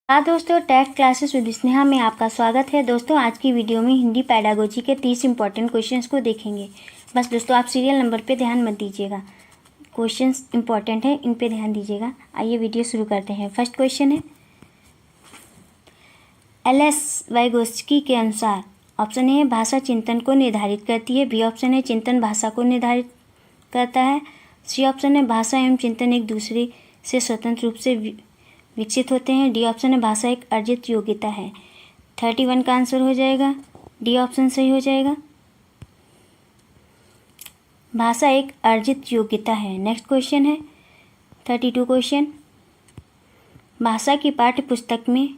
हाँ दोस्तों, take classes with Sneha में आपका स्वागत है। दोस्तों आज की वीडियो में हिंदी पैडागोजी के 30 इंपॉर्टेंट क्वेश्चंस को देखेंगे। बस दोस्तों आप सीरियल नंबर पे ध्यान मत दीजिएगा, क्वेश्चंस इंपॉर्टेंट है, इन पे ध्यान दीजिएगा। आइए वीडियो शुरू करते हैं। फर्स्ट क्वेश्चन है, एल.एस. वाइगोत्स्की के अनुसार ऑप्शन ए भाषा चिंतन को निर्धारित करती है, बी ऑप्शन है चिंतन भाषा को निर्धारित करता है, सी ऑप्शन है भाषा एवं चिंतन एक दूसरे से स्वतंत्र रूप से विकसित होते हैं, डी ऑप्शन है भाषा एक अर्जित योग्यता है। 31 का आंसर हो जाएगा डी ऑप्शन सही हो जाएगा। भाषा एक अर्जित योग्यता है। नेक्स्ट क्वेश्चन है 32 क्वेश्चन, भाषा की पाठ्य पुस्तक में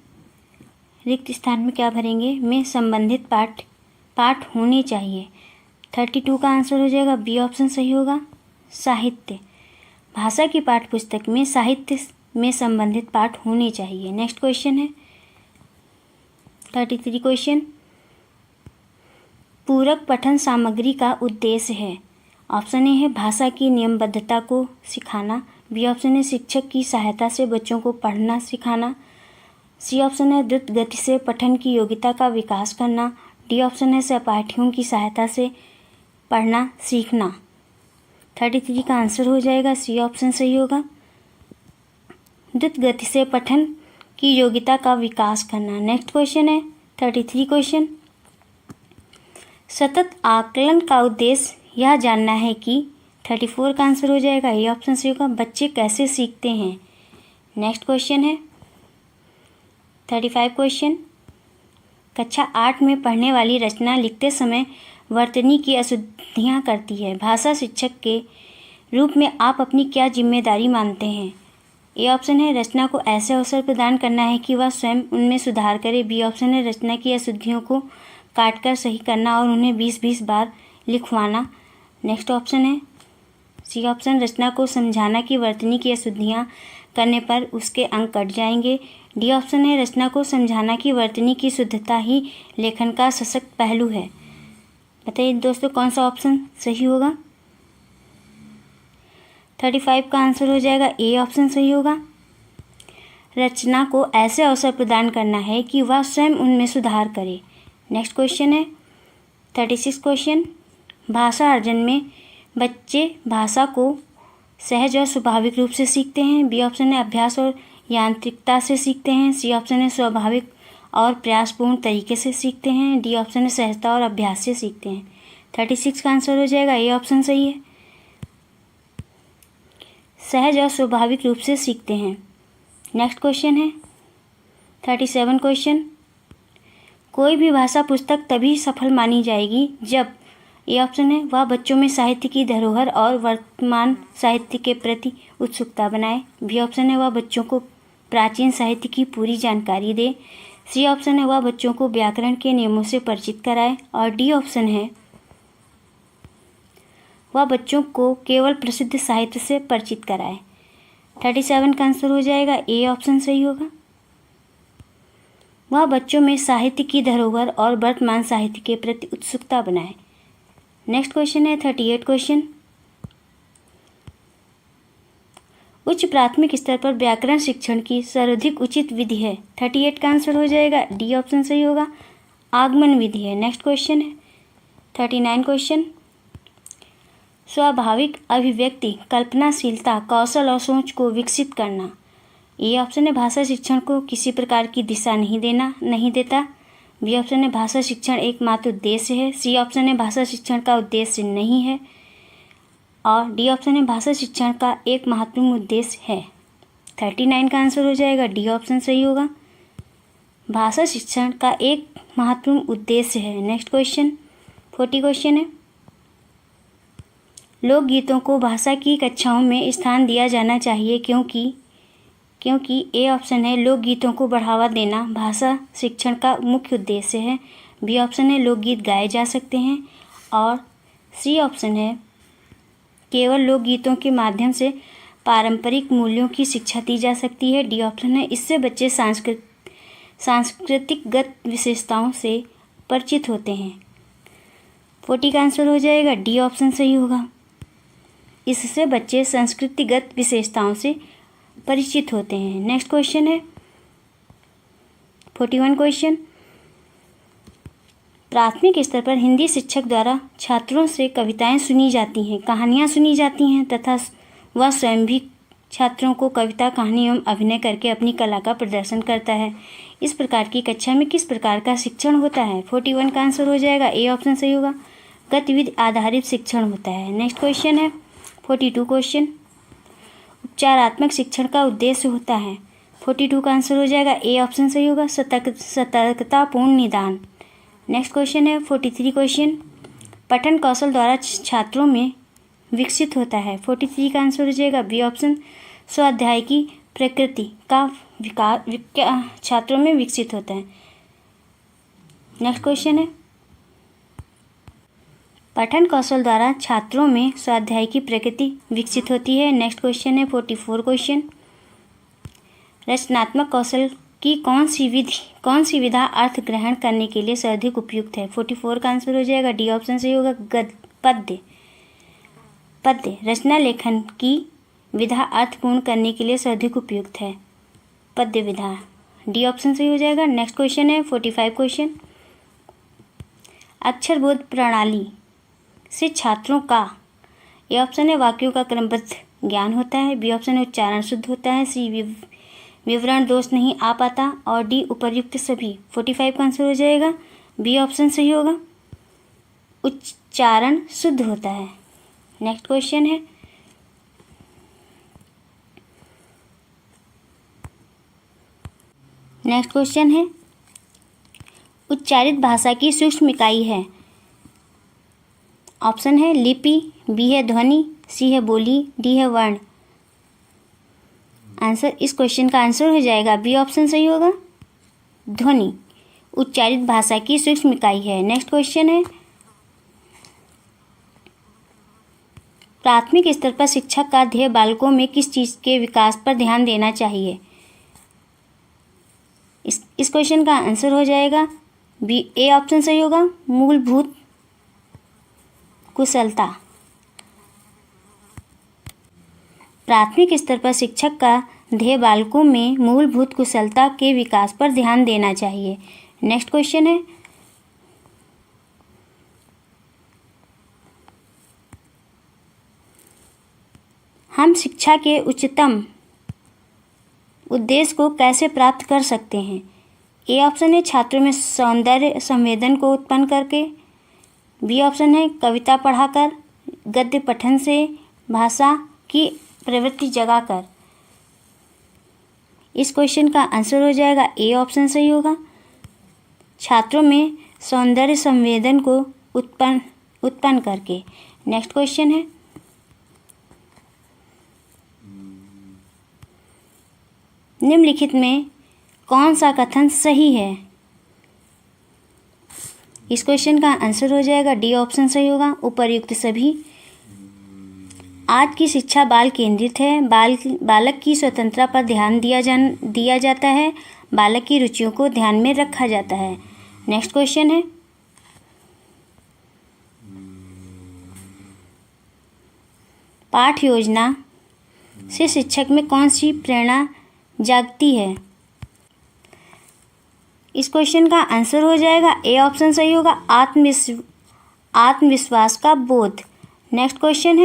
रिक्त स्थान में क्या भरेंगे? में संबंधित पाठ होने चाहिए। 32 का आंसर हो जाएगा बी ऑप्शन सही होगा, साहित्य। भाषा की पाठ्य पुस्तक में साहित्य में संबंधित पाठ होने चाहिए। नेक्स्ट क्वेश्चन है 33 क्वेश्चन, पूरक पठन सामग्री का उद्देश्य है। ऑप्शन ए है भाषा की नियमबद्धता को सिखाना, बी ऑप्शन है शिक्षक की सहायता से बच्चों को पढ़ना सिखाना, सी ऑप्शन है द्रुत गति से पठन की योग्यता का विकास करना, डी ऑप्शन है सहपाठियों की सहायता से पढ़ना सीखना। 33 का आंसर हो जाएगा सी ऑप्शन सही होगा, द्रुत गति से पठन की योग्यता का विकास करना। नेक्स्ट क्वेश्चन है 33 क्वेश्चन, सतत आकलन का उद्देश्य यह जानना है कि 34 का आंसर हो जाएगा ये ऑप्शन सही होगा, बच्चे कैसे सीखते हैं। नेक्स्ट क्वेश्चन है 35 क्वेश्चन, कक्षा 8 में पढ़ने वाली रचना लिखते समय वर्तनी की अशुद्धियाँ करती है। भाषा शिक्षक के रूप में आप अपनी क्या जिम्मेदारी मानते हैं? ए ऑप्शन है रचना को ऐसे अवसर प्रदान करना है कि वह स्वयं उनमें सुधार करे, बी ऑप्शन है रचना की अशुद्धियों को काटकर सही करना और उन्हें 20-20 बार लिखवाना। नेक्स्ट ऑप्शन है सी ऑप्शन, रचना को समझाना कि वर्तनी की अशुद्धियाँ करने पर उसके अंक कट जाएंगे, डी ऑप्शन है रचना को समझाना कि वर्तनी की शुद्धता ही लेखन का सशक्त पहलू है। बताइए दोस्तों कौन सा ऑप्शन सही होगा? 35 का आंसर हो जाएगा ए ऑप्शन सही होगा, रचना को ऐसे अवसर प्रदान करना है कि वह स्वयं उनमें सुधार करे। नेक्स्ट क्वेश्चन है 36 क्वेश्चन, भाषा अर्जन में बच्चे भाषा को सहज और स्वाभाविक रूप से सीखते हैं, बी ऑप्शन है अभ्यास और यांत्रिकता से सीखते हैं, सी ऑप्शन है स्वाभाविक और प्रयासपूर्ण तरीके से सीखते हैं, डी ऑप्शन है सहजता और अभ्यास से सीखते हैं। 36 का आंसर हो जाएगा ए ऑप्शन सही है, सहज और स्वाभाविक रूप से सीखते हैं। नेक्स्ट क्वेश्चन है 37 क्वेश्चन, कोई भी भाषा पुस्तक तभी सफल मानी जाएगी जब ए ऑप्शन है वह बच्चों में साहित्य की धरोहर और वर्तमान साहित्य के प्रति उत्सुकता बनाए, बी ऑप्शन है वह बच्चों को प्राचीन साहित्य की पूरी जानकारी दे, सी ऑप्शन है वह बच्चों को व्याकरण के नियमों से परिचित कराए और डी ऑप्शन है वह बच्चों को केवल प्रसिद्ध साहित्य से परिचित कराए। 37 का आंसर हो जाएगा ए ऑप्शन सही होगा, वह बच्चों में साहित्य की धरोहर और वर्तमान साहित्य के प्रति उत्सुकता बनाए। नेक्स्ट क्वेश्चन है 38 क्वेश्चन, उच्च प्राथमिक स्तर पर व्याकरण शिक्षण की सर्वाधिक उचित विधि है। 38 का आंसर हो जाएगा डी ऑप्शन सही होगा, आगमन विधि है। नेक्स्ट क्वेश्चन है 39 क्वेश्चन, स्वाभाविक अभिव्यक्ति कल्पनाशीलता कौशल और सोच को विकसित करना। ए ऑप्शन है भाषा शिक्षण को किसी प्रकार की दिशा नहीं देता, बी ऑप्शन है भाषा शिक्षण एकमात्र उद्देश्य है, सी ऑप्शन है भाषा शिक्षण का उद्देश्य नहीं है और डी ऑप्शन है भाषा शिक्षण का एक महत्वपूर्ण उद्देश्य है। 39 का आंसर हो जाएगा डी ऑप्शन सही होगा, भाषा शिक्षण का एक महत्वपूर्ण उद्देश्य है। नेक्स्ट क्वेश्चन 40 क्वेश्चन है, लोकगीतों को भाषा की कक्षाओं में स्थान दिया जाना चाहिए क्योंकि ए ऑप्शन है लोकगीतों को बढ़ावा देना भाषा शिक्षण का मुख्य उद्देश्य है, बी ऑप्शन है लोकगीत गाए जा सकते हैं और सी ऑप्शन है केवल लोकगीतों के माध्यम से पारंपरिक मूल्यों की शिक्षा दी जा सकती है, डी ऑप्शन है इससे बच्चे सांस्कृतिकगत विशेषताओं से परिचित होते हैं। 40 का आंसर हो जाएगा डी ऑप्शन सही होगा, इससे बच्चे संस्कृतिगत विशेषताओं से परिचित होते हैं। नेक्स्ट क्वेश्चन है 41 क्वेश्चन। प्राथमिक स्तर पर हिंदी शिक्षक द्वारा छात्रों से कविताएं सुनी जाती हैं, कहानियां सुनी जाती हैं तथा वह स्वयं भी छात्रों को कविता, कहानी एवं अभिनय करके अपनी कला का प्रदर्शन करता है। इस प्रकार की कक्षा में किस प्रकार का शिक्षण होता है? 41 का आंसर हो जाएगा ए ऑप्शन सही होगा, गतिविधि आधारित शिक्षण होता है। नेक्स्ट क्वेश्चन है 42 क्वेश्चन। उपचारात्मक शिक्षण का उद्देश्य होता है। 42 का आंसर हो जाएगा ए ऑप्शन सही होगा, सतर्कतापूर्ण निदान। नेक्स्ट क्वेश्चन है 43 क्वेश्चन। पठन कौशल द्वारा छात्रों में विकसित होता है। 43 का आंसर हो जाएगा बी ऑप्शन, स्वाध्याय की प्रकृति का विकास छात्रों में विकसित होता है। नेक्स्ट क्वेश्चन है पठन कौशल द्वारा छात्रों में स्वाध्याय की प्रकृति विकसित होती है। नेक्स्ट क्वेश्चन है 44 क्वेश्चन। रचनात्मक कौशल की कौन सी विधा अर्थ ग्रहण करने के लिए सर्वाधिक उपयुक्त है? 44 का आंसर हो जाएगा डी ऑप्शन सही होगा, पद्य रचना लेखन की विधा अर्थपूर्ण करने के लिए सर्वाधिक उपयुक्त है, पद्य विधा, डी ऑप्शन सही हो जाएगा। नेक्स्ट क्वेश्चन है 45 क्वेश्चन। अक्षरबोध प्रणाली से छात्रों का ए ऑप्शन है वाक्यों का क्रमबद्ध ज्ञान होता है, बी ऑप्शन है उच्चारण शुद्ध होता है, सी विवरण दोष नहीं आ पाता और डी उपर्युक्त सभी। 45 का आंसर हो जाएगा बी ऑप्शन सही होगा, उच्चारण शुद्ध होता है। नेक्स्ट क्वेश्चन है उच्चारित भाषा की सूक्ष्म इकाई है। ऑप्शन है लिपि, बी है ध्वनि, सी है बोली, डी है वर्ण। आंसर इस क्वेश्चन का आंसर हो जाएगा बी ऑप्शन सही होगा, ध्वनि उच्चारित भाषा की सूक्ष्म इकाई है। नेक्स्ट क्वेश्चन है प्राथमिक स्तर पर शिक्षक का ध्येय बालकों में किस चीज़ के विकास पर ध्यान देना चाहिए? इस क्वेश्चन का आंसर हो जाएगा बी ए ऑप्शन सही होगा, मूलभूत कुशलता। प्राथमिक स्तर पर शिक्षक का ध्येय बालकों में मूलभूत कुशलता के विकास पर ध्यान देना चाहिए। नेक्स्ट क्वेश्चन है हम शिक्षा के उच्चतम उद्देश्य को कैसे प्राप्त कर सकते हैं? ए ऑप्शन है छात्रों में सौंदर्य संवेदन को उत्पन्न करके, बी ऑप्शन है कविता पढ़ाकर, गद्य पठन से भाषा की प्रवृत्ति जगाकर। इस क्वेश्चन का आंसर हो जाएगा ए ऑप्शन सही होगा, छात्रों में सौंदर्य संवेदन को उत्पन्न करके। नेक्स्ट क्वेश्चन है निम्नलिखित में कौन सा कथन सही है? इस क्वेश्चन का आंसर हो जाएगा डी ऑप्शन सही होगा, उपर्युक्त सभी। आज की शिक्षा बाल केंद्रित है, बालक की स्वतंत्रता पर ध्यान दिया जाता है, बालक की रुचियों को ध्यान में रखा जाता है। नेक्स्ट क्वेश्चन है पाठ योजना से शिक्षक में कौन सी प्रेरणा जागती है? इस क्वेश्चन का आंसर हो जाएगा ए ऑप्शन सही होगा, आत्मविश्वास का बोध। नेक्स्ट क्वेश्चन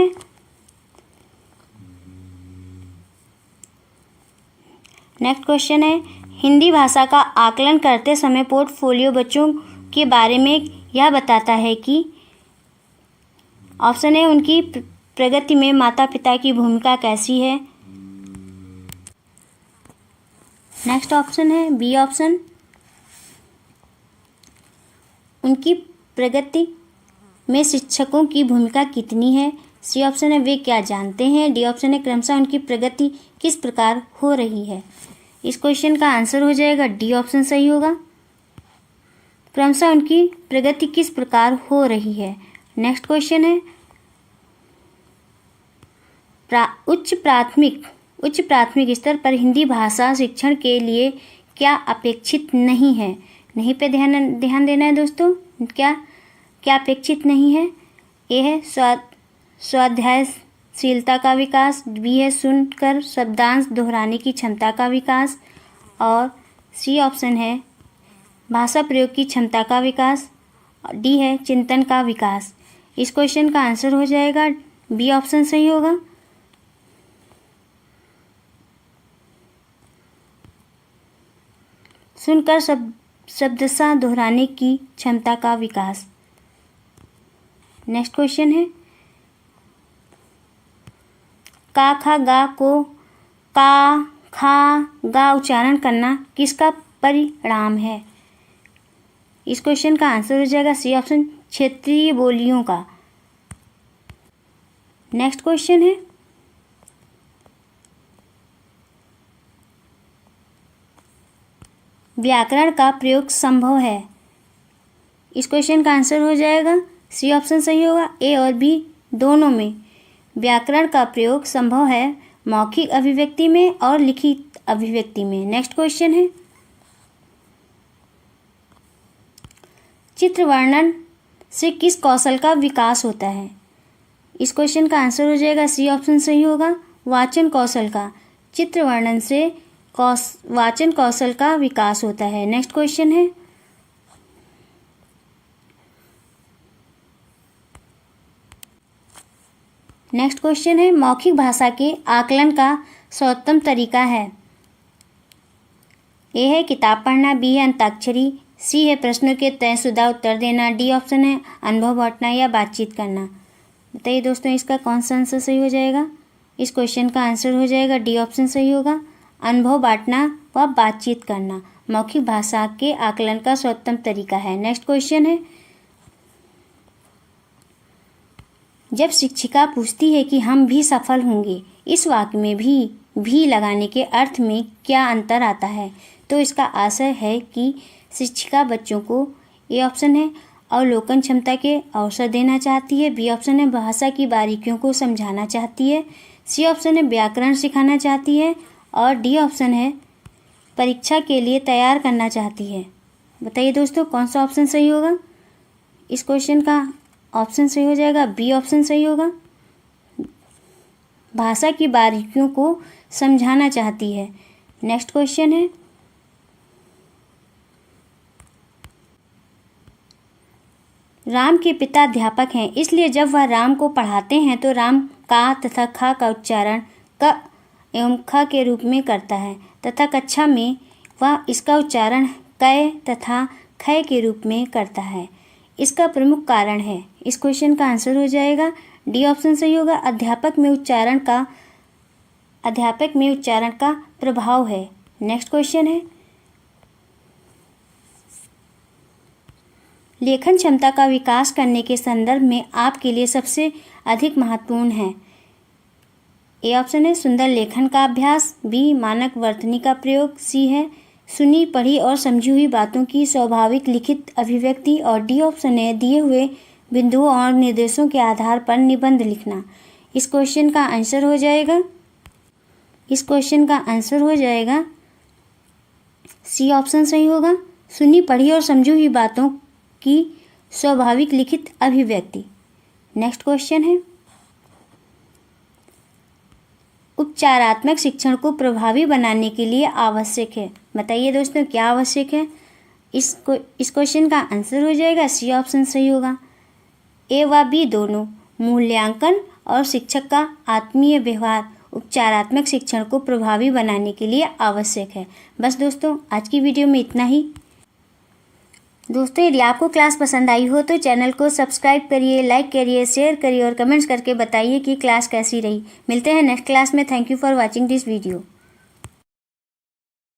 है हिंदी भाषा का आकलन करते समय पोर्टफोलियो बच्चों के बारे में यह बताता है कि ऑप्शन है उनकी प्रगति में माता पिता की भूमिका कैसी है। नेक्स्ट ऑप्शन है बी ऑप्शन, उनकी प्रगति में शिक्षकों की भूमिका कितनी है। सी ऑप्शन है वे क्या जानते हैं। डी ऑप्शन है क्रमशः उनकी प्रगति किस प्रकार हो रही है। इस क्वेश्चन का आंसर हो जाएगा डी ऑप्शन सही होगा, क्रमशः उनकी प्रगति किस प्रकार हो रही है। नेक्स्ट क्वेश्चन है उच्च प्राथमिक स्तर पर हिंदी भाषा शिक्षण के लिए क्या अपेक्षित नहीं है? नहीं पे ध्यान देना है दोस्तों, क्या अपेक्षित नहीं है। ए है स्वाध्यायशीलता का विकास, बी है सुनकर शब्दांश दोहराने की क्षमता का विकास और सी ऑप्शन है भाषा प्रयोग की क्षमता का विकास, डी है चिंतन का विकास। इस क्वेश्चन का आंसर हो जाएगा बी ऑप्शन सही होगा। सुनकर शब्दशः दोहराने की क्षमता का विकास। नेक्स्ट क्वेश्चन है का खा गा को का खा गा उच्चारण करना किसका परिणाम है। इस क्वेश्चन का आंसर हो जाएगा सी ऑप्शन क्षेत्रीय बोलियों का। नेक्स्ट क्वेश्चन है व्याकरण का प्रयोग संभव है। इस क्वेश्चन का आंसर हो जाएगा सी ऑप्शन सही होगा। ए और बी दोनों में व्याकरण का प्रयोग संभव है, मौखिक अभिव्यक्ति में और लिखित अभिव्यक्ति में। नेक्स्ट क्वेश्चन है चित्र वर्णन से किस कौशल का विकास होता है। इस क्वेश्चन का आंसर हो जाएगा सी ऑप्शन सही होगा, वाचन कौशल का। चित्र वर्णन से वाचन कौशल का विकास होता है। नेक्स्ट क्वेश्चन है मौखिक भाषा के आकलन का सर्वोत्तम तरीका है। ए है किताब पढ़ना, बी है अंताक्षरी, सी है प्रश्नों के तयशुदा उत्तर देना, डी ऑप्शन है अनुभव बांटना या बातचीत करना। बताइए दोस्तों इसका कौन सा आंसर सही हो जाएगा। इस क्वेश्चन का आंसर हो जाएगा डी ऑप्शन सही होगा, अनुभव बांटना व बातचीत करना मौखिक भाषा के आकलन का सर्वोत्तम तरीका है। नेक्स्ट क्वेश्चन है जब शिक्षिका पूछती है कि हम भी सफल होंगे, इस वाक्य में भी लगाने के अर्थ में क्या अंतर आता है। तो इसका आशय है कि शिक्षिका बच्चों को, ए ऑप्शन है अवलोकन क्षमता के अवसर देना चाहती है, बी ऑप्शन है भाषा की बारीकियों को समझाना चाहती है, सी ऑप्शन है व्याकरण सिखाना चाहती है और डी ऑप्शन है परीक्षा के लिए तैयार करना चाहती है। बताइए दोस्तों कौन सा ऑप्शन सही होगा। इस क्वेश्चन का ऑप्शन सही हो जाएगा बी ऑप्शन सही होगा, भाषा की बारीकियों को समझाना चाहती है। नेक्स्ट क्वेश्चन है राम के पिता अध्यापक हैं, इसलिए जब वह राम को पढ़ाते हैं तो राम का तथा खा का उच्चारण क एवं ख के रूप में करता है तथा कक्षा में वह इसका उच्चारण कै तथा खय के रूप में करता है। इसका प्रमुख कारण है। इस क्वेश्चन का आंसर हो जाएगा डी ऑप्शन सही होगा, अध्यापक में उच्चारण का प्रभाव है। नेक्स्ट क्वेश्चन है लेखन क्षमता का विकास करने के संदर्भ में आपके लिए सबसे अधिक महत्वपूर्ण है। ए ऑप्शन है सुंदर लेखन का अभ्यास, बी मानक वर्तनी का प्रयोग, सी है सुनी पढ़ी और समझी हुई बातों की स्वाभाविक लिखित अभिव्यक्ति और डी ऑप्शन है दिए हुए बिंदुओं और निर्देशों के आधार पर निबंध लिखना। इस क्वेश्चन का आंसर हो जाएगा सी ऑप्शन सही होगा, सुनी पढ़ी और समझी हुई बातों की स्वाभाविक लिखित अभिव्यक्ति। नेक्स्ट क्वेश्चन है उपचारात्मक शिक्षण को प्रभावी बनाने के लिए आवश्यक है। बताइए दोस्तों क्या आवश्यक है। इस क्वेश्चन का आंसर हो जाएगा सी ऑप्शन सही होगा, ए व बी दोनों मूल्यांकन और शिक्षक का आत्मीय व्यवहार उपचारात्मक शिक्षण को प्रभावी बनाने के लिए आवश्यक है। बस दोस्तों आज की वीडियो में इतना ही। दोस्तों यदि आपको क्लास पसंद आई हो तो चैनल को सब्सक्राइब करिए, लाइक करिए, शेयर करिए और कमेंट्स करके बताइए कि क्लास कैसी रही। मिलते हैं नेक्स्ट क्लास में। Thank you for watching this video.